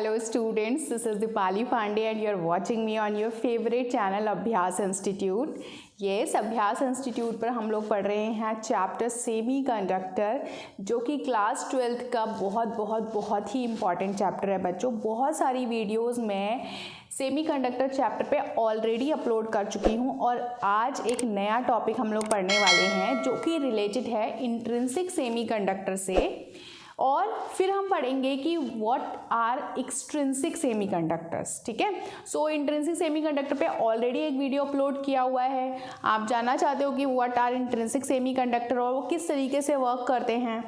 Hello students, this is Dipali Pandey and you are watching me on your favorite channel अभ्यास institute. yes, अभ्यास institute पर हम लोग पढ़ रहे हैं चैप्टर सेमी कंडक्टर, जो कि क्लास 12th का बहुत ही इम्पॉर्टेंट चैप्टर है बच्चों। बहुत सारी वीडियोस मैं सेमी कंडक्टर चैप्टर पे ऑलरेडी अपलोड कर चुकी हूँ और आज एक नया टॉपिक हम लोग पढ़ने वाले हैं जो कि रिलेटेड है इंट्रिंसिक सेमी कंडक्टर से। और फिर हम पढ़ेंगे कि व्हाट आर एक्सट्रिंसिक सेमीकंडक्टर्स। ठीक है, सो इंट्रिंसिक सेमीकंडक्टर पे ऑलरेडी एक वीडियो अपलोड किया हुआ है। आप जानना चाहते हो कि व्हाट आर इंट्रिंसिक सेमीकंडक्टर और वो किस तरीके से वर्क करते हैं।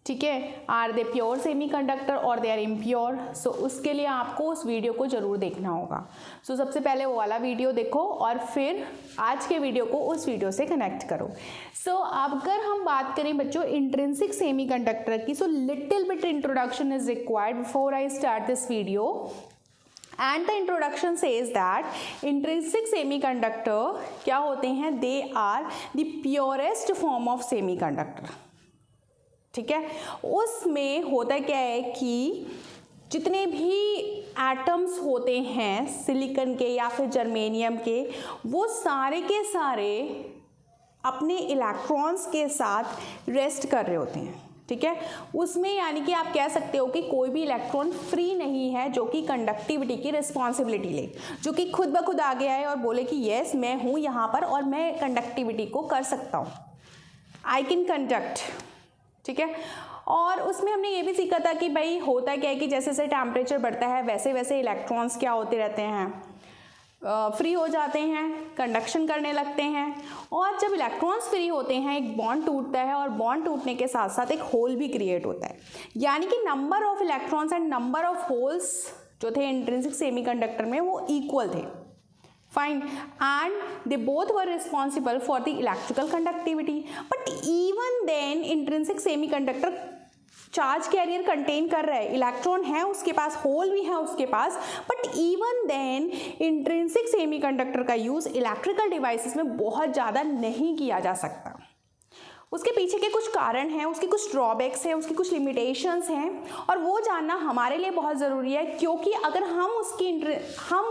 ठीक है, आर दे प्योर सेमीकंडक्टर और दे आर इम्प्योर। सो उसके लिए आपको उस वीडियो को ज़रूर देखना होगा। सो सबसे पहले वो वाला वीडियो देखो और फिर आज के वीडियो को उस वीडियो से कनेक्ट करो। सो अगर हम बात करें बच्चों इंट्रिंसिक सेमीकंडक्टर की, so little bit introduction is required before I start this video. And the introduction says that intrinsic semiconductor क्या होते हैं, they are the purest form of semiconductor। ठीक है, उसमें होता क्या है कि जितने भी एटम्स होते हैं सिलिकॉन के या फिर जर्मेनियम के, वो सारे के सारे अपने इलेक्ट्रॉन्स के साथ रेस्ट कर रहे होते हैं। ठीक है, उसमें यानी कि आप कह सकते हो कि कोई भी इलेक्ट्रॉन फ्री नहीं है जो कि कंडक्टिविटी की रिस्पॉन्सिबिलिटी ले, जो कि खुद ब खुद आगे आए और बोले कि यस मैं हूँ यहाँ पर और मैं कंडक्टिविटी को कर सकता हूँ, आई कैन कंडक्ट। ठीक है, और उसमें हमने ये भी सीखा था कि भाई होता क्या है कि जैसे जैसे टेम्परेचर बढ़ता है वैसे वैसे इलेक्ट्रॉन्स क्या होते रहते हैं, फ्री हो जाते हैं, कंडक्शन करने लगते हैं। और जब इलेक्ट्रॉन्स फ्री होते हैं एक बॉन्ड टूटता है और बॉन्ड टूटने के साथ साथ एक होल भी क्रिएट होता है, यानी कि number of electrons and number of holes जो थे इंट्रिंसिक सेमीकंडक्टर में वो इक्वल थे। Fine, and they both were responsible for the electrical conductivity. But even then, intrinsic semiconductor charge carrier contain कर रहा है, इलेक्ट्रॉन है उसके पास, होल भी है उसके पास, but even then intrinsic semiconductor का यूज़ इलेक्ट्रिकल डिवाइसेस में बहुत ज़्यादा नहीं किया जा सकता। उसके पीछे के कुछ कारण हैं, उसके कुछ ड्रॉबैक्स हैं, उसकी कुछ लिमिटेशंस हैं और वो जानना हमारे लिए बहुत ज़रूरी है, क्योंकि अगर हम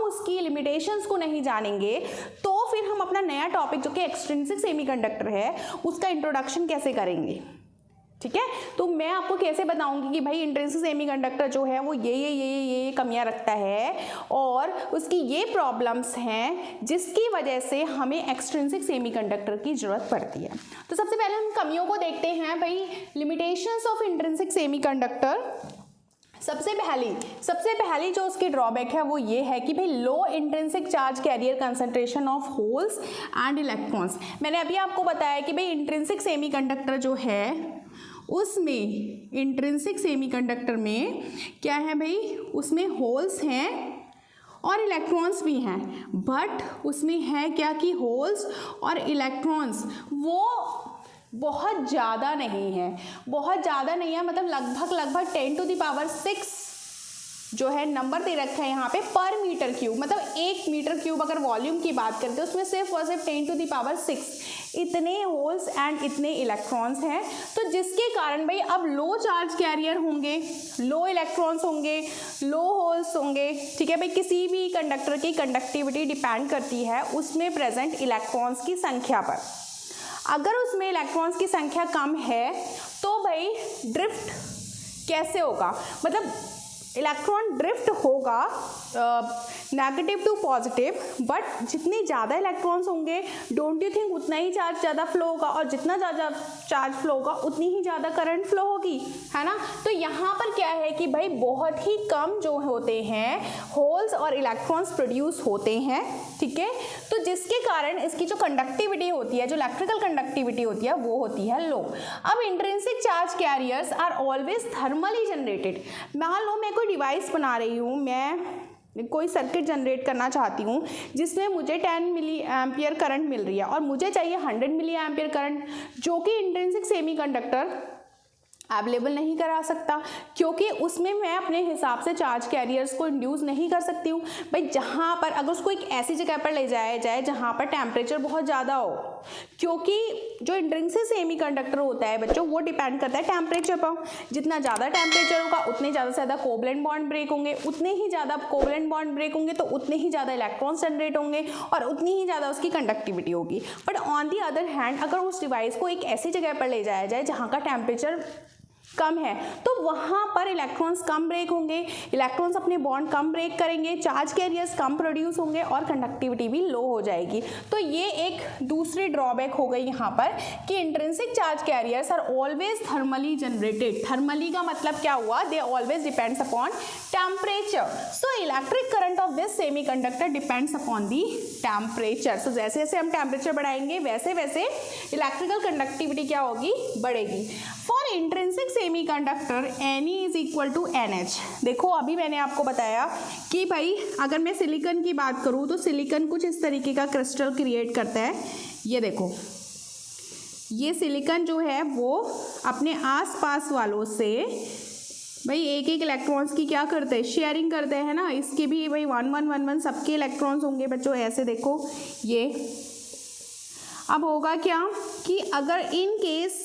उसकी लिमिटेशंस को नहीं जानेंगे तो फिर हम अपना नया टॉपिक जो कि एक्सट्रिंसिक सेमीकंडक्टर है उसका इंट्रोडक्शन कैसे करेंगे। ठीक है, तो मैं आपको कैसे बताऊंगी कि भाई इंट्रिंसिक सेमीकंडक्टर जो है वो ये कमियां रखता है और उसकी ये प्रॉब्लम्स हैं जिसकी वजह से हमें एक्सट्रिंसिक सेमीकंडक्टर की ज़रूरत पड़ती है। तो सबसे पहले हम कमियों को देखते हैं। भाई लिमिटेशंस ऑफ इंट्रिंसिक सेमीकंडक्टर, सबसे पहली जो उसकी ड्रॉबैक है वो ये है कि भाई लो intrinsic charge carrier concentration of holes and electrons. मैंने अभी आपको बताया कि भाई इंट्रिंसिक सेमीकंडक्टर जो है उसमें इंट्रिंसिक सेमीकंडक्टर में क्या है भाई, उसमें होल्स हैं और इलेक्ट्रॉन्स भी हैं, बट उसमें है क्या कि होल्स और इलेक्ट्रॉन्स वो बहुत ज़्यादा नहीं है, मतलब लगभग 10 to the power 6 जो है नंबर दे रखा है यहाँ पे पर मीटर क्यूब, मतलब 1 मीटर क्यूब अगर वॉल्यूम की बात करते हैं उसमें सिर्फ और सिर्फ 10 to the power 6 इतने होल्स एंड इतने इलेक्ट्रॉन्स हैं। तो जिसके कारण भाई अब लो चार्ज कैरियर होंगे, लो इलेक्ट्रॉन्स होंगे, लो होल्स होंगे। ठीक है भाई, किसी भी कंडक्टर की कंडक्टिविटी डिपेंड करती है उसमें प्रेजेंट इलेक्ट्रॉन्स की संख्या पर। अगर उसमें इलेक्ट्रॉन्स की संख्या कम है तो भाई ड्रिफ्ट कैसे होगा, मतलब इलेक्ट्रॉन ड्रिफ्ट होगा नेगेटिव टू पॉजिटिव, बट जितने ज़्यादा इलेक्ट्रॉन्स होंगे डोंट यू थिंक उतना ही चार्ज ज़्यादा फ्लो होगा, और जितना ज़्यादा चार्ज फ्लो होगा उतनी ही ज़्यादा करंट फ्लो होगी, है ना। तो यहाँ पर क्या है कि भाई बहुत ही कम जो होते हैं होल्स और इलेक्ट्रॉन्स प्रोड्यूस होते हैं। ठीक है, तो जिसके कारण इसकी जो कंडक्टिविटी होती है, जो इलेक्ट्रिकल कंडक्टिविटी होती है वो होती है लो। अब intrinsic charge carriers are always thermally generated. मान लो मैं कोई डिवाइस बना रही हूँ, मैं कोई सर्किट जनरेट करना चाहती हूँ जिसमें मुझे 10 मिली एम्पियर करंट मिल रही है और मुझे चाहिए 100 मिली एम्पियर करंट, जो कि इंट्रिंसिक सेमीकंडक्टर अवेलेबल नहीं करा सकता, क्योंकि उसमें मैं अपने हिसाब से चार्ज कैरियर्स को इंड्यूस नहीं कर सकती हूँ। भाई जहाँ पर अगर उसको एक ऐसी जगह पर ले जाया जाए जहाँ पर टेम्परेचर बहुत ज़्यादा हो, क्योंकि जो इंट्रिंसिक सेमीकंडक्टर होता है बच्चों वो डिपेंड करता है टेम्परेचर पर। जितना ज़्यादा टेम्परेचर होगा उतने ज़्यादा से ज़्यादा कोवलेंट बॉन्ड ब्रेक होंगे, उतने ही ज़्यादा कोवलेंट बॉन्ड ब्रेक होंगे तो उतने ही ज़्यादा इलेक्ट्रॉन्स जनरेट होंगे और उतनी ही ज़्यादा उसकी कंडक्टिविटी होगी। But on the other hand अगर उस डिवाइस को एक ऐसी जगह पर ले जाया जाए जहाँ का टेम्परेचर कम है तो वहाँ पर इलेक्ट्रॉन्स कम ब्रेक होंगे, इलेक्ट्रॉन्स अपने बॉन्ड कम ब्रेक करेंगे, चार्ज कैरियर्स कम प्रोड्यूस होंगे और कंडक्टिविटी भी लो हो जाएगी। तो ये एक दूसरी ड्रॉबैक हो गई यहाँ पर कि intrinsic charge carriers are always thermally generated. Thermally का मतलब क्या हुआ? They always depends upon temperature. So electric current of this semiconductor depends upon the temperature. So जैसे जैसे हम टेम्परेचर बढ़ाएंगे वैसे वैसे इलेक्ट्रिकल कंडक्टिविटी क्या होगी? बढ़ेगी। For intrinsic semiconductor Ne is equal to NH। देखो अभी मैंने आपको बताया कि भाई अगर मैं सिलिकॉन की बात करूँ तो सिलिकॉन कुछ इस तरीके का क्रिस्टल क्रिएट करता है। ये देखो, ये सिलिकॉन जो है वो अपने आसपास वालों से भाई एक एक इलेक्ट्रॉन्स की क्या करते हैं? शेयरिंग करते हैं ना। इसके भी भाई 1 1 1 1 सबके इलेक्ट्रॉन्स होंगे बच्चों। ऐसे देखो ये। अब होगा क्या कि अगर इन केस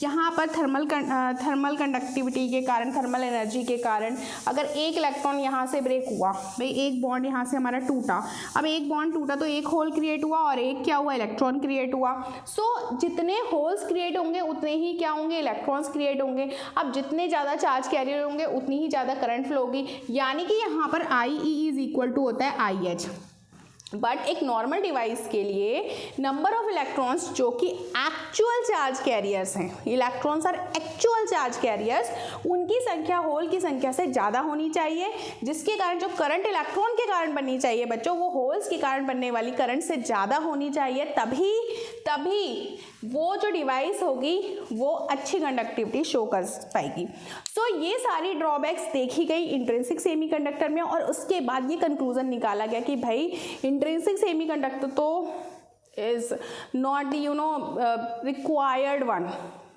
यहाँ पर थर्मल कंडक्टिविटी के कारण, थर्मल एनर्जी के कारण अगर एक इलेक्ट्रॉन यहाँ से ब्रेक हुआ, भाई एक बॉन्ड यहाँ से हमारा टूटा, अब एक बॉन्ड टूटा तो एक होल क्रिएट हुआ और एक क्या हुआ? इलेक्ट्रॉन क्रिएट हुआ। सो जितने होल्स क्रिएट होंगे उतने ही क्या होंगे? इलेक्ट्रॉन्स क्रिएट होंगे। अब जितने ज़्यादा चार्ज कैरियर होंगे उतनी ही ज़्यादा करंट फ्लो होगी, यानी कि यहाँ पर IE इज इक्वल टू होता है IH। बट एक नॉर्मल डिवाइस के लिए नंबर ऑफ इलेक्ट्रॉन्स जो कि एक्चुअल चार्ज कैरियर्स हैं, electrons are actual charge carriers, उनकी संख्या होल की संख्या से ज़्यादा होनी चाहिए, जिसके कारण जो करंट इलेक्ट्रॉन के कारण बननी चाहिए बच्चों वो होल्स के कारण बनने वाली करंट से ज़्यादा होनी चाहिए। तभी वो जो डिवाइस होगी वो अच्छी कंडक्टिविटी शो कर पाएगी। सो ये सारी ड्रॉबैक्स देखी गई इंट्रिंसिक सेमीकंडक्टर में और उसके बाद ये कंक्लूजन निकाला गया कि भाई इंट्रिंसिक सेमीकंडक्टर तो इज नॉट रिक्वायर्ड वन,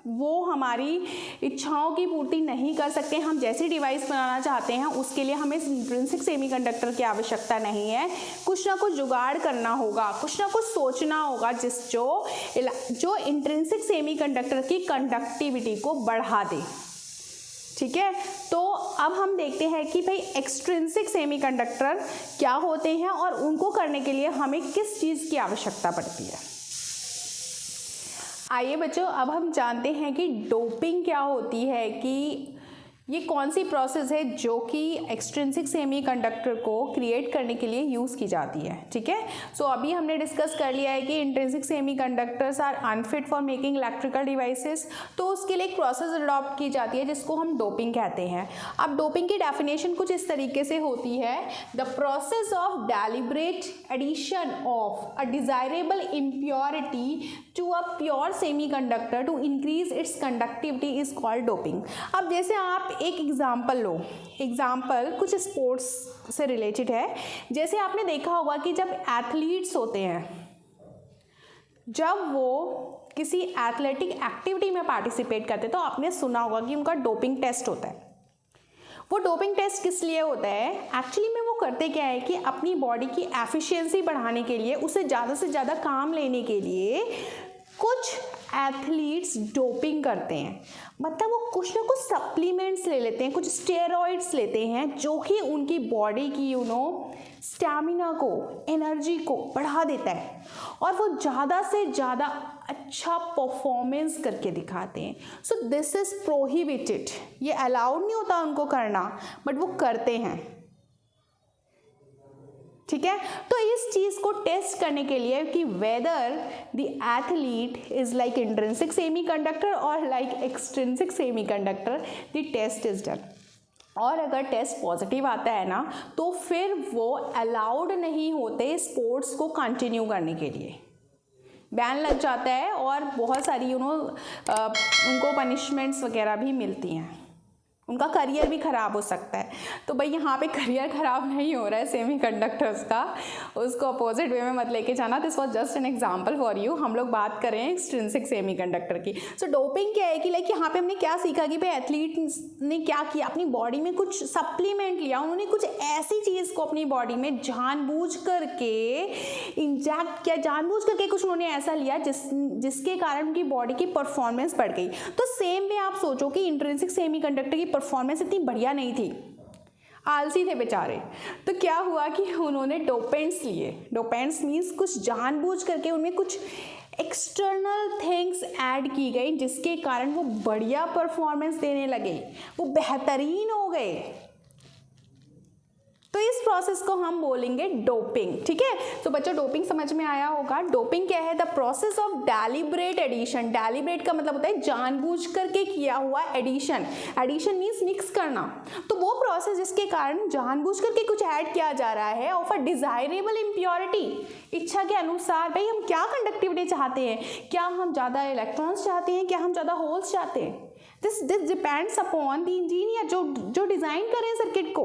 वो हमारी इच्छाओं की पूर्ति नहीं कर सकते। हम जैसी डिवाइस बनाना चाहते हैं उसके लिए हमें इंट्रिंसिक सेमीकंडक्टर की आवश्यकता नहीं है। कुछ ना कुछ जुगाड़ करना होगा, कुछ ना कुछ सोचना होगा जो इंट्रिंसिक सेमीकंडक्टर की कंडक्टिविटी को बढ़ा दे। ठीक है, तो अब हम देखते हैं कि भाई एक्सट्रिंसिक सेमीकंडक्टर क्या होते हैं और उनको करने के लिए हमें किस चीज़ की आवश्यकता पड़ती है। आइए बच्चों, अब हम जानते हैं कि डोपिंग क्या होती है, कि ये कौन सी प्रोसेस है जो कि एक्सट्रिंसिक सेमीकंडक्टर को क्रिएट करने के लिए यूज़ की जाती है। ठीक है, सो अभी हमने डिस्कस कर लिया है कि intrinsic semiconductors are unfit for making electrical devices, तो उसके लिए एक प्रोसेस अडॉप्ट की जाती है जिसको हम डोपिंग कहते हैं। अब डोपिंग की डेफिनेशन कुछ इस तरीके से होती है, the process of deliberate addition of a desirable impurity to a pure semiconductor to increase its conductivity is called doping. अब जैसे आप एक एग्जाम्पल लो, एग्जाम्पल कुछ स्पोर्ट्स से रिलेटेड है। जैसे आपने देखा होगा कि जब एथलीट्स होते हैं, जब वो किसी एथलेटिक एक्टिविटी में पार्टिसिपेट करते हैं तो आपने सुना होगा कि उनका डोपिंग टेस्ट होता है। वो डोपिंग टेस्ट किस लिए होता है? एक्चुअली में वो करते क्या है कि अपनी बॉडी की एफिशिएंसी बढ़ाने के लिए, उसे ज़्यादा से ज़्यादा काम लेने के लिए कुछ एथलीट्स डोपिंग करते हैं। मतलब वो कुछ ना कुछ सप्लीमेंट्स ले लेते हैं, कुछ स्टेरॉइड्स लेते हैं जो कि उनकी बॉडी की स्टैमिना को, एनर्जी को बढ़ा देता है और वो ज़्यादा से ज़्यादा अच्छा परफॉर्मेंस करके दिखाते हैं। सो दिस इज़ प्रोहिबिटेड, ये अलाउड नहीं होता उनको करना, बट वो करते हैं। ठीक है, तो इस चीज़ को टेस्ट करने के लिए कि whether the athlete is like intrinsic semiconductor और like extrinsic semiconductor, the test is done. और अगर टेस्ट पॉजिटिव आता है ना तो फिर वो अलाउड नहीं होते स्पोर्ट्स को कंटिन्यू करने के लिए, बैन लग जाता है और बहुत सारी उनको पनिशमेंट्स वगैरह भी मिलती हैं, उनका करियर भी ख़राब हो सकता है। तो भाई यहाँ पे करियर ख़राब नहीं हो रहा है सेमीकंडक्टर्स का, उसको अपोजिट वे में मत लेके जाना। This was just an example for you. हम लोग बात करें एक्सट्रिंसिक सेमीकंडक्टर की। सो डोपिंग क्या है कि लाइक यहाँ पे हमने क्या सीखा कि भाई एथलीट ने क्या किया, अपनी बॉडी में कुछ सप्लीमेंट लिया, उन्होंने कुछ ऐसी चीज़ को अपनी बॉडी में जानबूझ करके इंजेक्ट किया, जानबूझ करके कुछ उन्होंने ऐसा लिया जिसके कारण उनकी बॉडी की परफॉर्मेंस बढ़ गई। तो सेम वे आप सोचो कि इंट्रिंसिक सेमीकंडक्टर की परफॉर्मेंस इतनी बढ़िया नहीं थी, आलसी थे बेचारे। तो क्या हुआ कि उन्होंने डोपेंट्स लिए। डोपेंट्स मीन्स कुछ जानबूझ करके उनमें कुछ एक्सटर्नल थिंग्स ऐड की गई जिसके कारण वो बढ़िया परफॉर्मेंस देने लगे, वो बेहतरीन हो गए। तो इस प्रोसेस को हम बोलेंगे डोपिंग। ठीक है, तो बच्चों डोपिंग समझ में आया होगा। डोपिंग क्या है? The process of deliberate addition. Deliberate का मतलब होता है जानबूझ करके किया हुआ एडिशन। एडिशन मीन्स मिक्स करना। तो वो प्रोसेस जिसके कारण जानबूझ करके कुछ ऐड किया जा रहा है ऑफ अ डिजायरेबल इम्प्योरिटी, इच्छा के अनुसार। भाई हम क्या कंडक्टिविटी चाहते हैं? क्या हम ज़्यादा इलेक्ट्रॉन्स चाहते हैं? क्या हम ज़्यादा होल्स चाहते हैं? This depends upon the engineer जो डिज़ाइन करें सर्किट को,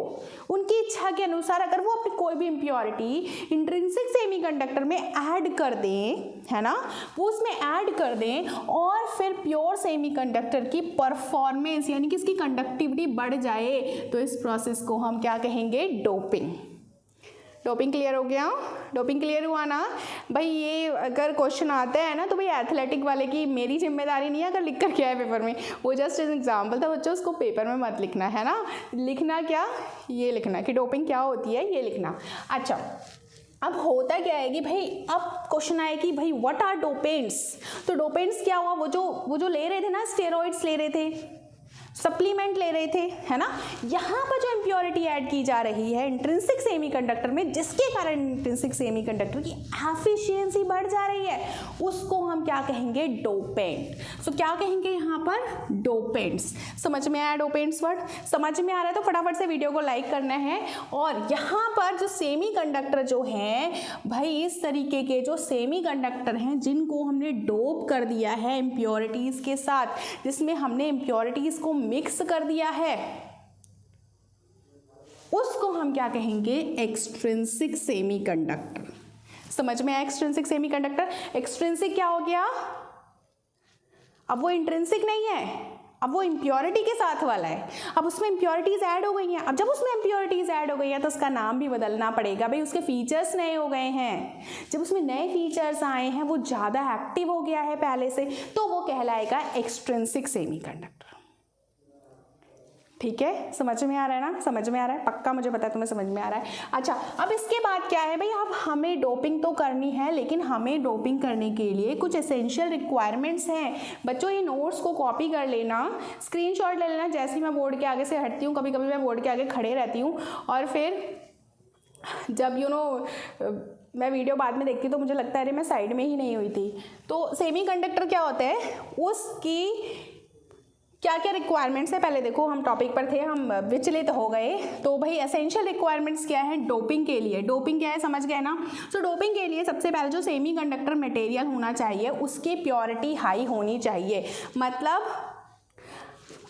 उनकी इच्छा के अनुसार अगर वो अपनी कोई भी इम्प्योरिटी इंट्रिंसिक सेमीकंडक्टर में ऐड कर दें, है ना, वो उसमें ऐड कर दें और फिर प्योर सेमीकंडक्टर की परफॉर्मेंस यानी कि इसकी कंडक्टिविटी बढ़ जाए, तो इस प्रोसेस को हम क्या कहेंगे? डोपिंग। डोपिंग क्लियर हो गया? डोपिंग क्लियर हुआ ना भाई? ये अगर क्वेश्चन आता है ना तो भाई एथलेटिक वाले की मेरी जिम्मेदारी नहीं है अगर लिख कर क्या है पेपर में, वो जस्ट एन एग्जाम्पल था बच्चों, उसको पेपर में मत लिखना, है ना। लिखना क्या? ये लिखना कि डोपिंग क्या होती है, ये लिखना। अच्छा, अब होता क्या है कि भाई अब क्वेश्चन आए कि भाई व्हाट आर डोपेंट्स। तो डोपेंट्स क्या हुआ? वो जो ले रहे थे ना, स्टेरॉइड्स ले रहे थे, सप्लीमेंट ले रहे थे, है ना। यहाँ पर जो इम्प्योरिटी ऐड की जा रही है इंट्रिंसिक सेमीकंडक्टर में, जिसके कारण इंट्रिंसिक सेमीकंडक्टर की एफिशिएंसी बढ़ जा रही है, उसको हम क्या कहेंगे? डोपेंट। सो क्या कहेंगे यहाँ पर? डोपेंट्स। समझ में आया डोपेंट्स वर्ड? समझ में आ रहा है तो फटाफट से वीडियो को लाइक करना है। और यहाँ पर जो सेमीकंडक्टर जो हैं भाई, इस तरीके के जो सेमीकंडक्टर हैं जिनको हमने डोप कर दिया है इम्प्योरिटीज के साथ, जिसमें हमने इम्प्योरिटीज को मिक्स कर दिया है, उसको हम क्या कहेंगे? Extrinsic semiconductor. समझ में आया एक्सट्रिंसिक सेमीकंडक्टर? एक्सट्रिंसिक क्या हो गया? अब वो इंट्रिंसिक नहीं है, अब वो इम्प्योरिटी के साथ वाला है। अब उसमें इम्प्योरिटीज ऐड हो गई हैं। अब जब उसमें इम्प्योरिटीज ऐड हो गई हैं तो उसका नाम भी बदलना पड़ेगा भाई, उसके फीचर्स नए हो गए हैं। जब उसमें नए फीचर्स आए हैं, वो ज़्यादा एक्टिव हो गया है पहले से, तो वो कहलाएगा एक्सट्रिंसिक सेमीकंडक्टर। ठीक है, समझ में आ रहा है ना? समझ में आ रहा है पक्का? मुझे पता है तुम्हें समझ में आ रहा है। अच्छा, अब इसके बाद क्या है भाई? अब हमें डोपिंग तो करनी है, लेकिन हमें डोपिंग करने के लिए कुछ एसेंशियल रिक्वायरमेंट्स हैं। बच्चों ये नोट्स को कॉपी कर लेना, स्क्रीनशॉट ले लेना। जैसे ही मैं बोर्ड के आगे से हटती हूँ, कभी कभी मैं बोर्ड के आगे खड़े रहती हूँ, और फिर जब मैं वीडियो बाद में देखती हूँ तो मुझे लगता है अरे मैं साइड में ही नहीं हुई थी। तो सेमीकंडक्टर क्या होता है, उसकी क्या क्या रिक्वायरमेंट्स है पहले देखो। हम टॉपिक पर थे, हम विचलित हो गए। तो भाई एसेंशियल रिक्वायरमेंट्स क्या है डोपिंग के लिए? डोपिंग क्या है समझ गए ना? सो डोपिंग के लिए सबसे पहले जो सेमीकंडक्टर मटेरियल होना चाहिए उसकी प्योरिटी हाई होनी चाहिए। मतलब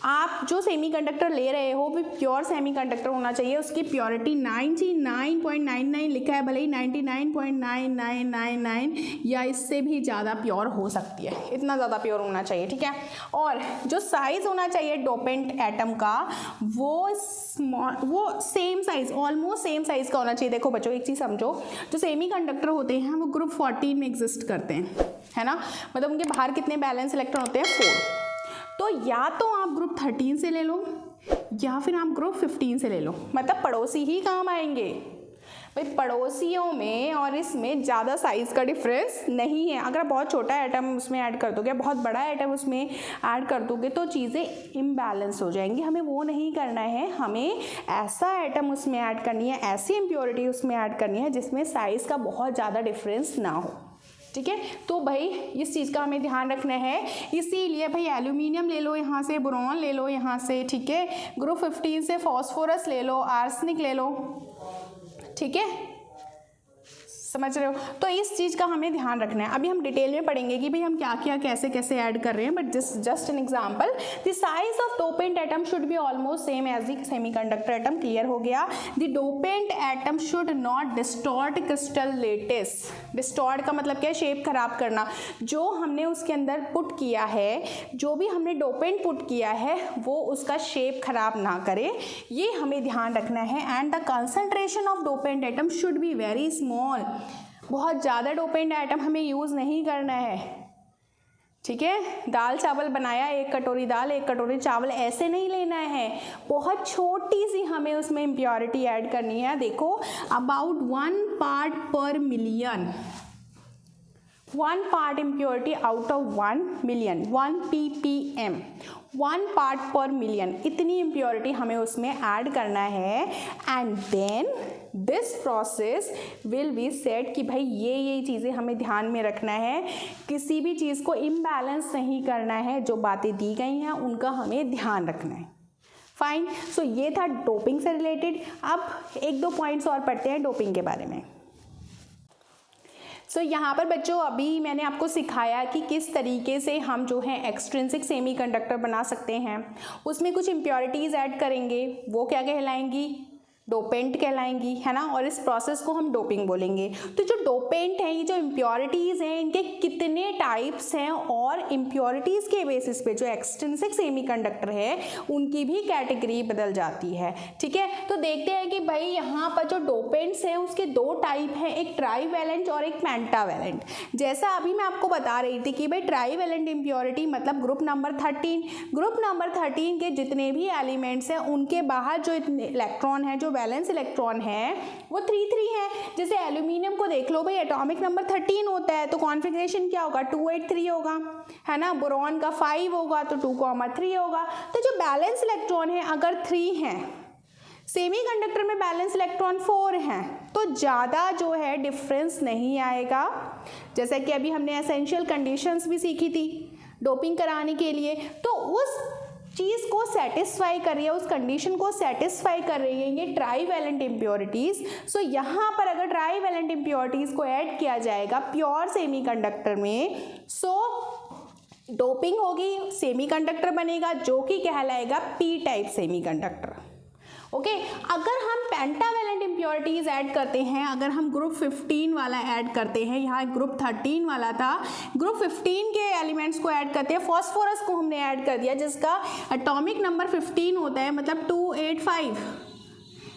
आप जो सेमीकंडक्टर ले रहे हो वो प्योर सेमीकंडक्टर होना चाहिए, उसकी प्योरिटी 99.99 लिखा है, भले ही 99.9999 या इससे भी ज़्यादा प्योर हो सकती है, इतना ज़्यादा प्योर होना चाहिए। ठीक है, और जो साइज़ होना चाहिए डोपेंट एटम का वो same size, almost same size का होना चाहिए। देखो बच्चों एक चीज़ समझो, जो सेमीकंडक्टर होते हैं वो ग्रुप 14 में एग्जिस्ट करते हैं, है ना। मतलब उनके बाहर कितने बैलेंस इलेक्ट्रॉन होते हैं? 4। तो या तो आप ग्रुप 13 से ले लो या फिर आप ग्रुप 15 से ले लो, मतलब पड़ोसी ही काम आएंगे भाई। पड़ोसियों में और इसमें ज़्यादा साइज़ का डिफरेंस नहीं है। अगर बहुत छोटा एटम उसमें ऐड कर दोगे, बहुत बड़ा एटम उसमें ऐड कर दोगे तो चीज़ें इम्बैलेंस हो जाएंगी। हमें वो नहीं करना है, हमें ऐसा एटम उसमें ऐड करनी है, ऐसी इम्प्योरिटी उसमें ऐड करनी है जिसमें साइज़ का बहुत ज़्यादा डिफरेंस ना हो। ठीक है, तो भाई इस चीज़ का हमें ध्यान रखना है। इसीलिए भाई एल्यूमिनियम ले लो यहाँ से, बोरॉन ले लो यहाँ से, ठीक है। ग्रुप 15 से फॉस्फोरस ले लो, आर्सेनिक ले लो, ठीक है, समझ रहे हो। तो इस चीज़ का हमें ध्यान रखना है। अभी हम डिटेल में पढ़ेंगे कि भाई हम क्या क्या कैसे कैसे ऐड कर रहे हैं, but just an example, the size of dopant atom should be almost same as the semiconductor atom. Clear हो गया? The dopant atom should not distort crystal lattice. Distort का मतलब क्या है? शेप खराब करना। जो हमने उसके अंदर पुट किया है, जो भी हमने डोपेंट पुट किया है वो उसका शेप खराब ना करे, ये हमें ध्यान रखना है। And the concentration of dopant atom should be very small. बहुत ज़्यादा डोपेंट आइटम हमें यूज़ नहीं करना है, ठीक है। दाल चावल बनाया, 1 कटोरी दाल 1 कटोरी चावल, ऐसे नहीं लेना है, बहुत छोटी सी हमें उसमें इम्प्योरिटी ऐड करनी है। देखो about 1 part per million, 1 part impurity out of 1 million, 1 ppm, 1 part per million, इतनी इम्प्योरिटी हमें उसमें ऐड करना है। And then this process will be set कि भाई ये चीज़ें हमें ध्यान में रखना है, किसी भी चीज़ को इम्बैलेंस नहीं करना है, जो बातें दी गई हैं उनका हमें ध्यान रखना है। फाइन, सो ये था डोपिंग से रिलेटेड। अब 1-2 पॉइंट्स और पढ़ते हैं डोपिंग के बारे में। सो यहाँ पर बच्चों अभी मैंने आपको सिखाया कि किस तरीके से हम जो है एक्सट्रिंसिक सेमीकंडक्टर बना सकते हैं। उसमें कुछ इम्प्योरिटीज़ ऐड करेंगे, वो क्या कहलाएंगी, डोपेंट कहलाएंगी, है ना, और इस प्रोसेस को हम डोपिंग बोलेंगे। तो जो डोपेंट हैं, ये जो इम्प्योरिटीज़ हैं, इनके कितने टाइप्स हैं और इम्प्योरिटीज़ के बेसिस पे जो एक्सट्रिंसिक सेमीकंडक्टर है उनकी भी कैटेगरी बदल जाती है, ठीक है। तो देखते हैं कि भाई यहाँ पर जो डोपेंट्स हैं उसके 2 टाइप हैं, एक ट्राईवैलेंट और एक पेंटावैलेंट। जैसा अभी मैं आपको बता रही थी कि भाई ट्राईवैलेंट इम्प्योरिटी मतलब ग्रुप नंबर 13, ग्रुप नंबर 13 के जितने भी एलिमेंट्स हैं उनके बाहर जो इलेक्ट्रॉन है, जो वैलेंस इलेक्ट्रॉन है वो 3-3 है। जैसे एल्यूमिनियम को देख लो भाई, एटॉमिक नंबर 13 होता है तो कॉन्फ़िगरेशन क्या होगा, 283 होगा, है ना। बोरॉन का 5 होगा तो 2,3 होगा। तो जो बैलेंस इलेक्ट्रॉन है अगर 3 हैं, सेमीकंडक्टर में बैलेंस इलेक्ट्रॉन 4 हैं, तो ज़्यादा जो है डिफरेंस नहीं आएगा। जैसा कि अभी हमने एसेंशियल कंडीशंस भी सीखी थी डोपिंग कराने के लिए, तो उस चीज़ को सेटिस्फाई कर रही है, उस कंडीशन को सेटिस्फाई कर रही है ये ट्राईवैलेंट इम्प्योरिटीज़। सो यहाँ पर अगर ट्राईवैलेंट इम्प्योरिटीज़ को ऐड किया जाएगा प्योर सेमीकंडक्टर में, सो डोपिंग होगी, सेमीकंडक्टर बनेगा जो कि कहलाएगा पी टाइप सेमीकंडक्टर। ओके, अगर हम पेंटावैलेंट इम्प्योरिटीज़ ऐड करते हैं, अगर हम ग्रुप 15 वाला ऐड करते हैं, यहाँ ग्रुप 13 वाला था, ग्रुप 15 के एलिमेंट्स को ऐड करते हैं, फॉस्फोरस को हमने ऐड कर दिया जिसका एटॉमिक नंबर 15 होता है, मतलब 285,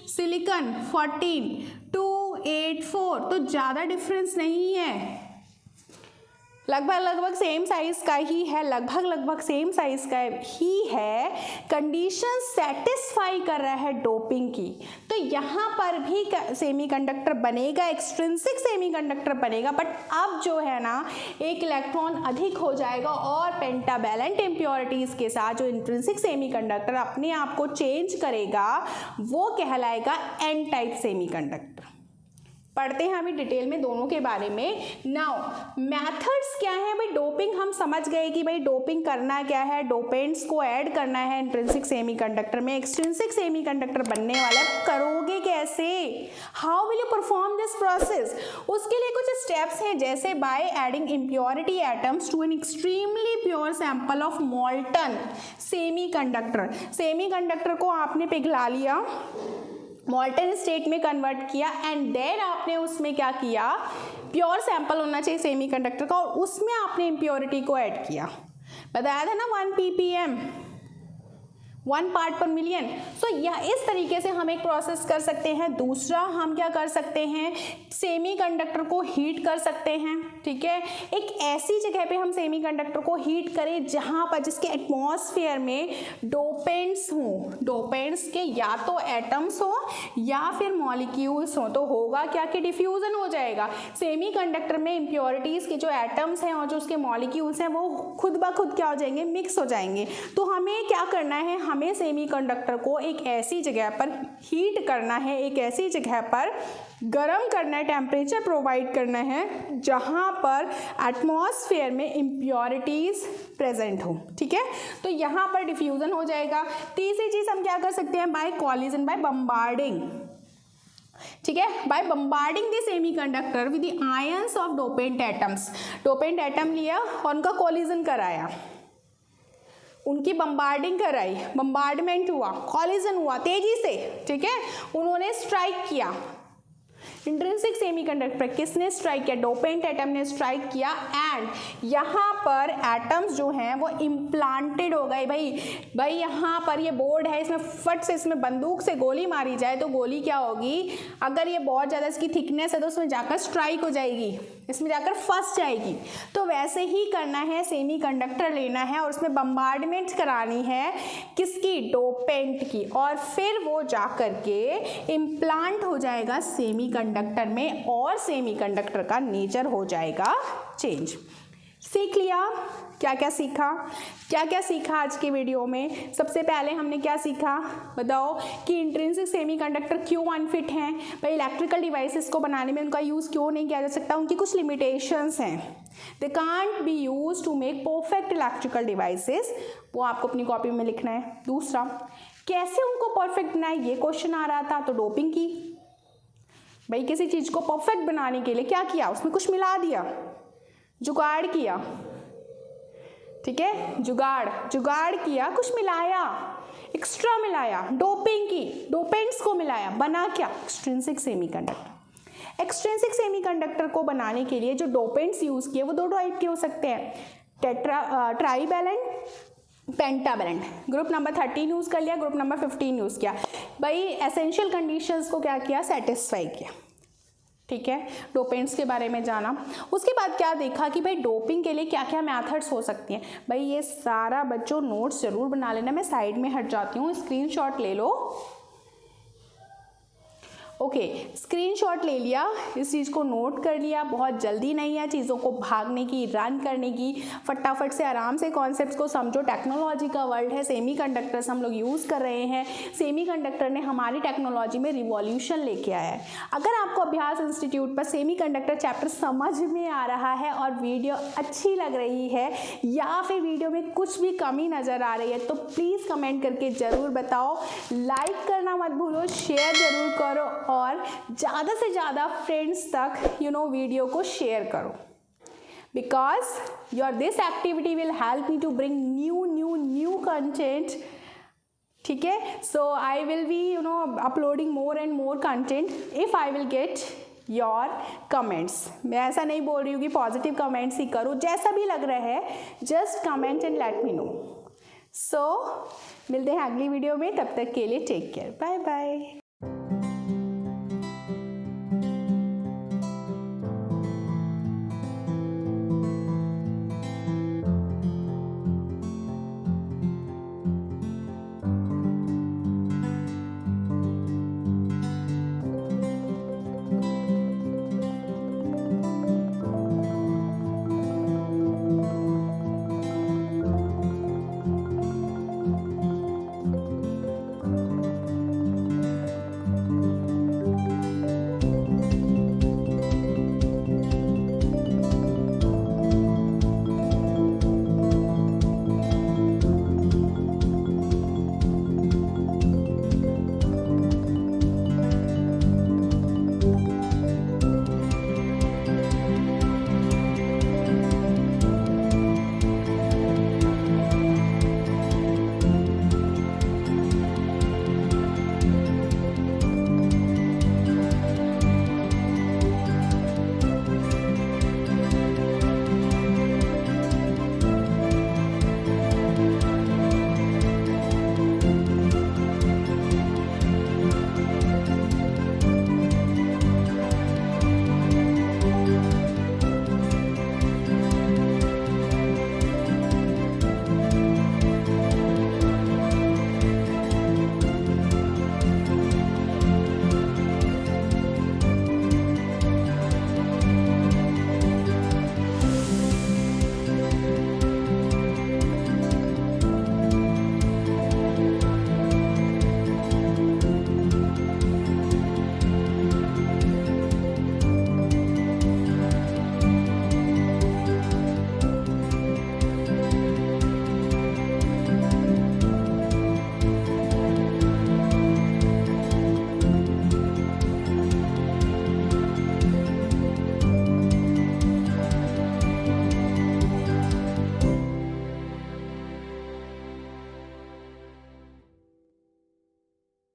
सिलिकॉन 14, 284, तो ज़्यादा डिफरेंस नहीं है, लगभग सेम साइज का ही है, लगभग सेम साइज का ही है, कंडीशन सेटिस्फाई कर रहा है डोपिंग की। तो यहाँ पर भी सेमीकंडक्टर बनेगा, एक्सट्रिंसिक सेमीकंडक्टर बनेगा, बट अब जो है ना एक इलेक्ट्रॉन अधिक हो जाएगा और पेंटावैलेंट इम्प्योरिटीज़ के साथ जो इंट्रिंसिक सेमीकंडक्टर अपने आप को चेंज करेगा वो कहलाएगा एन टाइप सेमीकंडक्टर। पढ़ते हैं अभी डिटेल में दोनों के बारे में। नाउ मेथड्स क्या है भाई, डोपिंग हम समझ गए कि भाई डोपिंग करना क्या है, डोपेंट्स को ऐड करना है इंट्रिंसिक सेमीकंडक्टर में, एक्सट्रिंसिक सेमीकंडक्टर बनने वाला, करोगे कैसे, how will you perform this process, उसके लिए कुछ स्टेप्स हैं, जैसे by adding impurity atoms to an extremely pure sample of molten semiconductor. Semiconductor को आपने पिघला लिया, मॉल्टन स्टेट में कन्वर्ट किया, एंड देन आपने उसमें क्या किया, प्योर सैंपल होना चाहिए सेमीकंडक्टर का, और उसमें आपने इम्प्योरिटी को ऐड किया, बताया था ना 1 ppm, 1 पार्ट पर मिलियन। सो यह इस तरीके से हम एक प्रोसेस कर सकते हैं। दूसरा हम क्या कर सकते हैं, सेमीकंडक्टर को हीट कर सकते हैं, ठीक है। एक ऐसी जगह पे हम सेमीकंडक्टर को हीट करें जहां पर जिसके एटमॉस्फेयर में डोपेंट्स हों, डोपेंट्स के या तो एटम्स हो या फिर मॉलिक्यूल्स हो, तो होगा क्या कि डिफ्यूजन हो जाएगा। सेमीकंडक्टर में इम्प्योरिटीज़ के जो एटम्स हैं और जो उसके मॉलिक्यूल्स हैं वो खुद ब खुद क्या हो जाएंगे, मिक्स हो जाएंगे। तो हमें क्या करना है, हमें सेमीकंडक्टर को एक ऐसी जगह पर हीट करना है, एक ऐसी जगह पर गर्म करना है, टेम्परेचर प्रोवाइड करना है जहां पर एटमॉस्फेयर में इम्प्योरिटीज प्रेजेंट हो, ठीक है। तो यहां पर डिफ्यूजन हो जाएगा। तीसरी चीज हम क्या कर सकते हैं, बाय कॉलिजन, बाय बम्बार्डिंग, ठीक है, by bombarding the semiconductor with the ions of dopant atoms. Dopant atom लिया और उनका कॉलिजन कराया, उनकी बम्बार्डिंग कराई, बम्बार्डमेंट हुआ, कॉलिजन हुआ तेजी से, ठीक है, उन्होंने स्ट्राइक किया, इंट्रिंसिक सेमीकंडक्टर पर किसने स्ट्राइक किया? डोपेंट एटम ने स्ट्राइक किया एंड यहाँ पर एटम्स जो हैं वो इम्प्लांटेड हो गए। भाई यहाँ पर ये बोर्ड है, इसमें फट से इसमें बंदूक से गोली मारी जाए तो गोली क्या होगी? अगर ये बहुत ज़्यादा इसकी थिकनेस है तो उसमें जाकर स्ट्राइक हो जाएगी, इसमें जाकर फंस जाएगी। तो वैसे ही करना है, सेमीकंडक्टर लेना है और उसमें बम्बार्डमेंट करानी है किसकी? डोपेंट की, और फिर वो जाकर के इम्प्लांट हो जाएगा सेमीकंडक्टर में और सेमीकंडक्टर का नेचर हो जाएगा चेंज। सीख लिया? क्या क्या सीखा आज के वीडियो में? सबसे पहले हमने क्या सीखा बताओ कि इंट्रिंसिक सेमीकंडक्टर क्यों अनफिट हैं? भाई इलेक्ट्रिकल डिवाइसेस को बनाने में उनका यूज़ क्यों नहीं किया जा सकता? उनकी कुछ लिमिटेशंस हैं, they can't be used to make perfect electrical devices, वो आपको अपनी कॉपी में लिखना है। दूसरा, कैसे उनको परफेक्ट बनाए, ये क्वेश्चन आ रहा था, तो डोपिंग की। भाई किसी चीज़ को परफेक्ट बनाने के लिए क्या किया? उसमें कुछ मिला दिया, जुगाड़ किया, ठीक है, जुगाड़ किया, कुछ मिलाया, एक्स्ट्रा मिलाया, डोपिंग की, डोपेंट्स को मिलाया, बना क्या? Extrinsic semiconductor. एक्सट्रिंसिक सेमीकंडक्टर को बनाने के लिए जो डोपेंट्स यूज़ किए वो दो टाइप के हो सकते हैं, trivalent, pentavalent. Group number 13 use कर लिया, ग्रुप नंबर 15 यूज़ किया। भाई एसेंशियल कंडीशंस को क्या किया? सेटिस्फाई किया, ठीक है, डोपेंट्स के बारे में जाना। उसके बाद क्या देखा कि भाई डोपिंग के लिए क्या क्या मेथड्स हो सकती हैं। भाई ये सारा बच्चों नोट्स ज़रूर बना लेना, मैं साइड में हट जाती हूँ, स्क्रीनशॉट ले लो। ओके, स्क्रीनशॉट ले लिया, इस चीज़ को नोट कर लिया। बहुत जल्दी नहीं है चीज़ों को भागने की, रन करने की, फटाफट से आराम से कॉन्सेप्ट्स को समझो। टेक्नोलॉजी का वर्ल्ड है, सेमीकंडक्टर्स हम लोग यूज़ कर रहे हैं, सेमीकंडक्टर ने हमारी टेक्नोलॉजी में रिवॉल्यूशन लेके आया है। अगर आपको अभ्यास इंस्टीट्यूट पर सेमीकंडक्टर चैप्टर समझ में आ रहा है और वीडियो अच्छी लग रही है या फिर वीडियो में कुछ भी कमी नज़र आ रही है तो प्लीज़ कमेंट करके ज़रूर बताओ। लाइक करना मत भूलो, शेयर ज़रूर करो और ज़्यादा से ज़्यादा फ्रेंड्स तक वीडियो को शेयर करो, because this activity will help me to bring new content, ठीक है। So I will be uploading more and more content if I will get your comments. मैं ऐसा नहीं बोल रही हूँ कि पॉजिटिव कमेंट्स ही करूँ, जैसा भी लग रहा है just comment and let me know. So मिलते हैं अगली वीडियो में, तब तक के लिए टेक केयर, बाय बाय।